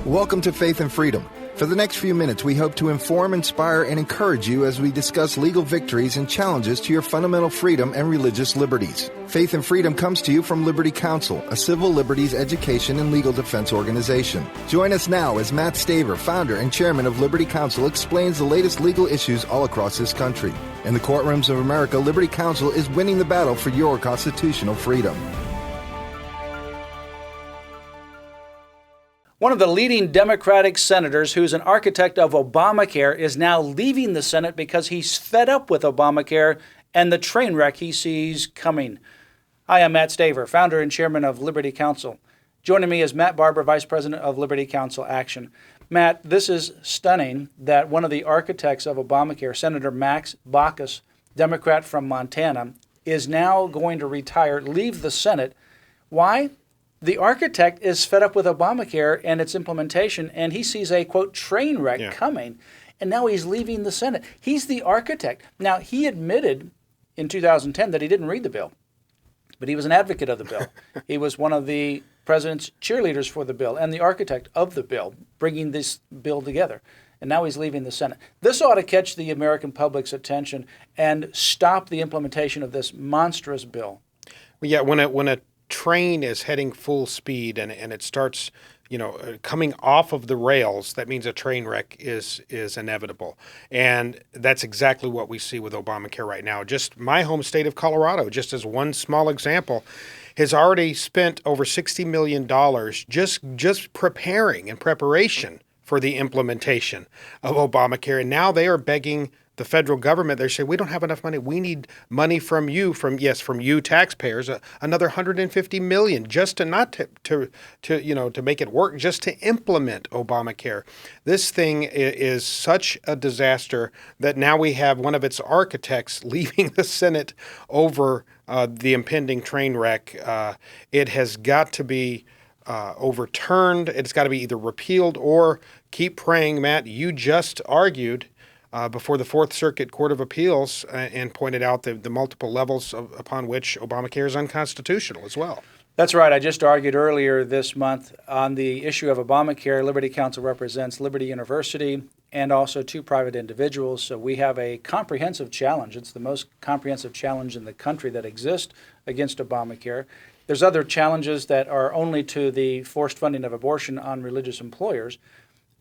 Welcome to Faith and Freedom. For the next few minutes, we hope to inform, inspire, and encourage you as we discuss legal victories and challenges to your fundamental freedom and religious liberties. Faith and Freedom comes to you from Liberty Counsel, a civil liberties education and legal defense organization. Join us now as Matt Staver, founder and chairman of Liberty Counsel, explains the latest legal issues all across this country. In the courtrooms of America, Liberty Counsel is winning the battle for your constitutional freedom. One of the leading Democratic senators who's an architect of Obamacare is now leaving the Senate because he's fed up with Obamacare and the train wreck he sees coming. Hi, I'm Matt Staver, founder and chairman of Liberty Counsel. Joining me is Matt Barber, vice president of Liberty Counsel Action. Matt, this is stunning that one of the architects of Obamacare, Senator Max Baucus, Democrat from Montana, is now going to retire, leave the Senate. Why? The architect is fed up with Obamacare and its implementation, and he sees a, quote, train wreck coming, and now he's leaving the Senate. He's the architect. Now, he admitted in 2010 that he didn't read the bill, but he was an advocate of the bill. He was one of the president's cheerleaders for the bill and the architect of the bill, bringing this bill together. And now he's leaving the Senate. This ought to catch the American public's attention and stop the implementation of this monstrous bill. Well, yeah, when a train is heading full speed and it starts, coming off of the rails, that means a train wreck is inevitable. And that's exactly what we see with Obamacare right now. Just my home state of Colorado, just as one small example, has already spent over $60 million just preparing in preparation for the implementation of Obamacare. And now they are begging the federal government. They say, we don't have enough money. We need money from you, from you taxpayers, another $150 million just to make it work, just to implement Obamacare. This thing is such a disaster that now we have one of its architects leaving the Senate over the impending train wreck. It has got to be overturned. It's got to be either repealed or keep praying. Matt, you just argued before the Fourth Circuit Court of Appeals and pointed out the multiple levels upon which Obamacare is unconstitutional as well. That's right. I just argued earlier this month on the issue of Obamacare. Liberty Counsel represents Liberty University and also two private individuals. So we have a comprehensive challenge. It's the most comprehensive challenge in the country that exists against Obamacare. There's other challenges that are only to the forced funding of abortion on religious employers.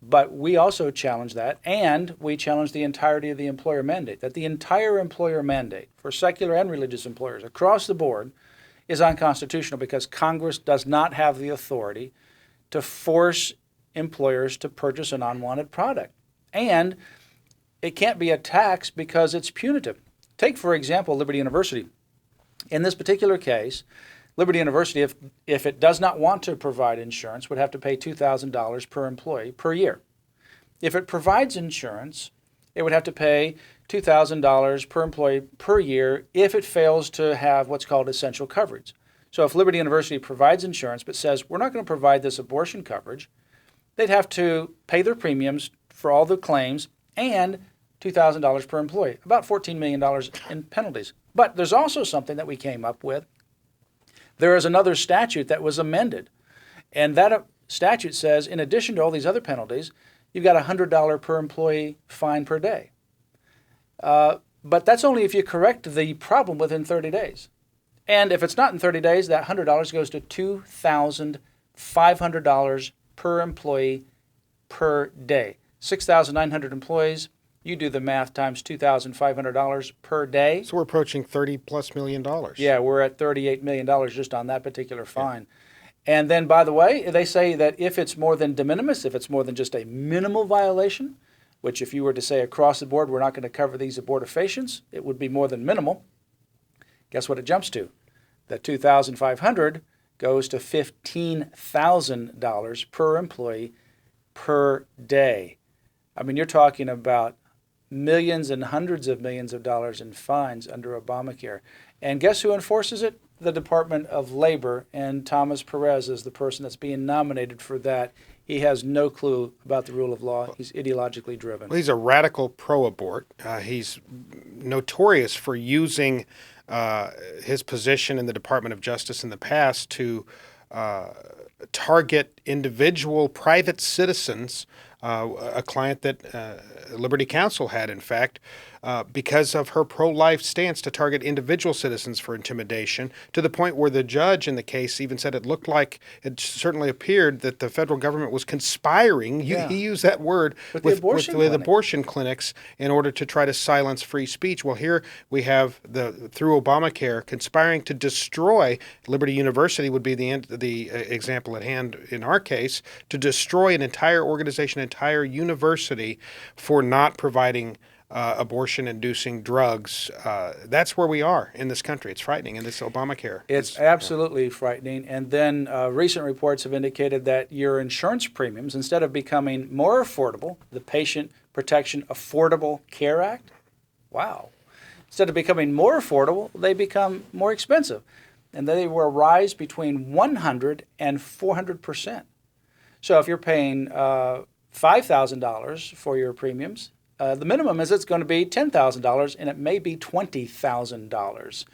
But we also challenge that, and we challenge the entirety of the employer mandate, that the entire employer mandate for secular and religious employers across the board is unconstitutional because Congress does not have the authority to force employers to purchase an unwanted product. And it can't be a tax because it's punitive. Take, for example, Liberty University. In this particular case, Liberty University, if it does not want to provide insurance, would have to pay $2,000 per employee per year. If it provides insurance, it would have to pay $2,000 per employee per year if it fails to have what's called essential coverage. So if Liberty University provides insurance but says, we're not going to provide this abortion coverage, they'd have to pay their premiums for all the claims and $2,000 per employee, about $14 million in penalties. But there's also something that we came up with. There is another statute that was amended, and that statute says, in addition to all these other penalties, you've got a $100 per employee fine per day. But that's only if you correct the problem within 30 days. And if it's not in 30 days, that $100 goes to $2,500 per employee per day. 6,900 employees. You do the math times $2,500 per day. So we're approaching $30+ million. Yeah, we're at $38 million just on that particular fine. Yeah. And then, by the way, they say that if it's more than de minimis, if it's more than just a minimal violation, which if you were to say across the board, we're not going to cover these abortifacients, it would be more than minimal. Guess what it jumps to? That $2,500 goes to $15,000 per employee per day. I mean, you're talking about millions and hundreds of millions of dollars in fines under Obamacare. And guess who enforces it? The Department of Labor, and Thomas Perez is the person that's being nominated for that. He has no clue about the rule of law. He's ideologically driven. Well, he's a radical pro-abort. He's notorious for using his position in the Department of Justice in the past to target individual private citizens, a client that Liberty Counsel had, in fact, because of her pro-life stance, to target individual citizens for intimidation, to the point where the judge in the case even said it looked like, it certainly appeared that the federal government was conspiring, he used that word, with abortion clinics in order to try to silence free speech. Well, here we have, through Obamacare, conspiring to destroy Liberty University would be the example at hand in our case, to destroy an entire organization, entire university, for not providing abortion-inducing drugs. That's where we are in this country. It's frightening, and this Obamacare. It's absolutely frightening. And then recent reports have indicated that your insurance premiums, instead of becoming more affordable, the Patient Protection Affordable Care Act, wow. Instead of becoming more affordable, they become more expensive. And they will rise between 100 and 400%. So if you're paying $5,000 for your premiums, the minimum is it's going to be $10,000, and it may be $20,000.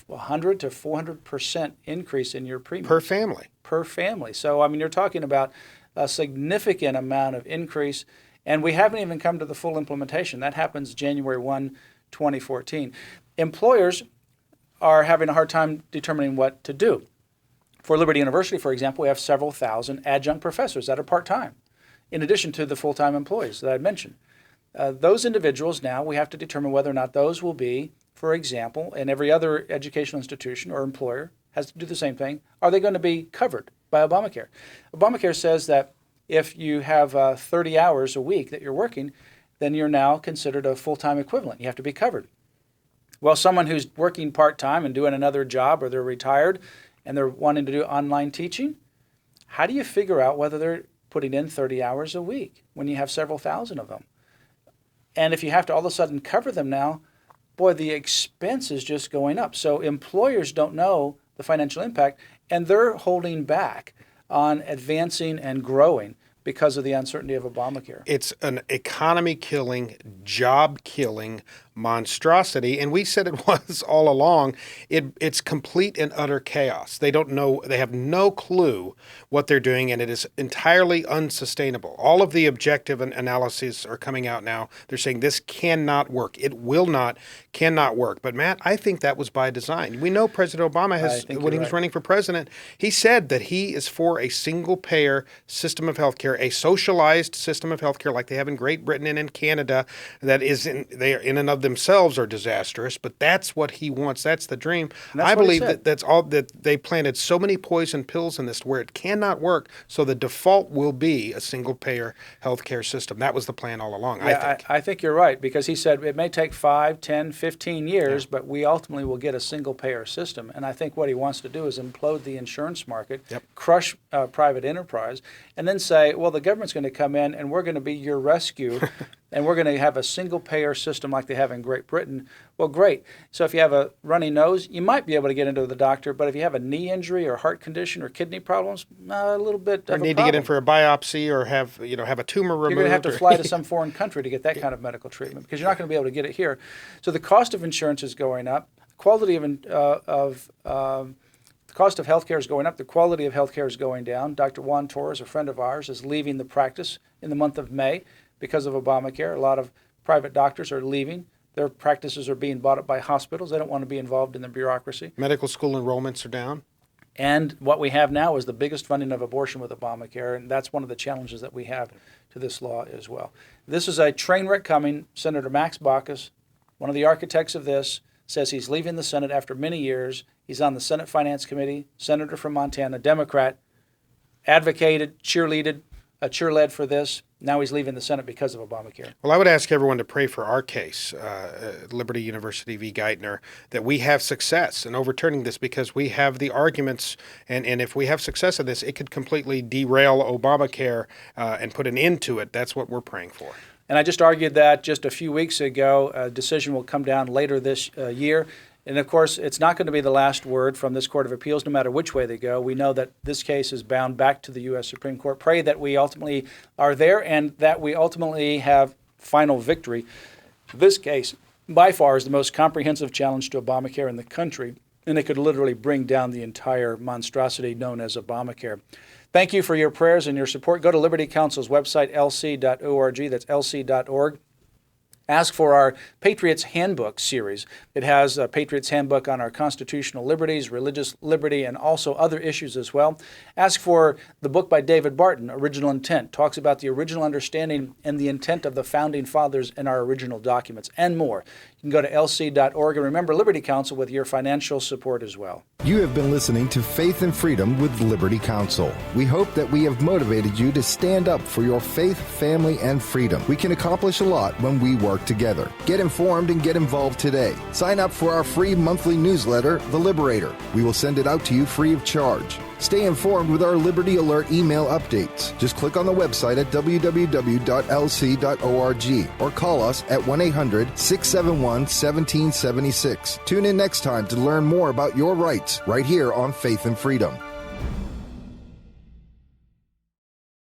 100 to 400% increase in your premium. Per family. Per family. So, I mean, you're talking about a significant amount of increase, and we haven't even come to the full implementation. That happens January 1, 2014. Employers are having a hard time determining what to do. For Liberty University, for example, we have several thousand adjunct professors that are part-time, in addition to the full-time employees that I mentioned. Those individuals now, we have to determine whether or not those will be, for example, and every other educational institution or employer has to do the same thing, are they going to be covered by Obamacare? Obamacare says that if you have 30 hours a week that you're working, then you're now considered a full-time equivalent. You have to be covered. Well, someone who's working part-time and doing another job, or they're retired and they're wanting to do online teaching, how do you figure out whether they're putting in 30 hours a week when you have several thousand of them? And if you have to all of a sudden cover them now, boy, the expense is just going up. So employers don't know the financial impact, and they're holding back on advancing and growing because of the uncertainty of Obamacare. It's an economy-killing, job-killing monstrosity, and we said it was all along. It's complete and utter chaos. They don't know, they have no clue what they're doing, and it is entirely unsustainable. All of the objective analyses are coming out now. They're saying this cannot work. It cannot work. But Matt, I think that was by design. We know President Obama has, when he was running for president, he said that he is for a single-payer system of healthcare, a socialized system of healthcare like they have in Great Britain and in Canada. That is, they are in and of themselves are disastrous, but that's what he wants. That's the dream. I believe that's all, that they planted so many poison pills in this where it cannot work. So the default will be a single-payer healthcare system. That was the plan all along. Yeah, I think you're right, because he said it may take 5, 10, 15 years, but we ultimately will get a single-payer system. And I think what he wants to do is implode the insurance market, crush private enterprise, and then say, well, the government's going to come in and we're going to be your rescue. And we're going to have a single-payer system like they have in Great Britain. Well, great. So if you have a runny nose, you might be able to get into the doctor. But if you have a knee injury or heart condition or kidney problems, a little bit of a need problem. to get in for a biopsy or have a tumor removed. You're going to have to fly to some foreign country to get that kind of medical treatment, because you're not going to be able to get it here. So the cost of insurance is going up. Quality of the cost of healthcare is going up. The quality of healthcare is going down. Dr. Juan Torres, a friend of ours, is leaving the practice in the month of May. Because of Obamacare, a lot of private doctors are leaving. Their practices are being bought up by hospitals. They don't want to be involved in the bureaucracy. Medical school enrollments are down. And what we have now is the biggest funding of abortion with Obamacare, and that's one of the challenges that we have to this law as well. This is a train wreck coming. Senator Max Baucus, one of the architects of this, says he's leaving the Senate after many years. He's on the Senate Finance Committee, senator from Montana, Democrat, advocated, cheerled for this. Now he's leaving the Senate because of Obamacare. Well, I would ask everyone to pray for our case, Liberty University v. Geithner, that we have success in overturning this, because we have the arguments, and if we have success in this, it could completely derail Obamacare and put an end to it. That's what we're praying for. And I just argued that just a few weeks ago. A decision will come down later this year. And, of course, it's not going to be the last word from this Court of Appeals, no matter which way they go. We know that this case is bound back to the U.S. Supreme Court. Pray that we ultimately are there and that we ultimately have final victory. This case, by far, is the most comprehensive challenge to Obamacare in the country. and it could literally bring down the entire monstrosity known as Obamacare. Thank you for your prayers and your support. Go to Liberty Counsel's website, lc.org. That's lc.org. Ask for our Patriots Handbook series. It has a Patriots Handbook on our constitutional liberties, religious liberty, and also other issues as well. Ask for the book by David Barton, Original Intent. Talks about the original understanding and the intent of the Founding Fathers in our original documents, and more. You can go to lc.org, and remember Liberty Counsel with your financial support as well. You have been listening to Faith and Freedom with Liberty Counsel. We hope that we have motivated you to stand up for your faith, family, and freedom. We can accomplish a lot when we work together. Get informed and get involved today. Sign up for our free monthly newsletter, The Liberator. We will send it out to you free of charge. Stay informed with our Liberty Alert email updates. Just click on the website at www.lc.org or call us at 1-800-671-1776. Tune in next time to learn more about your rights right here on Faith and Freedom.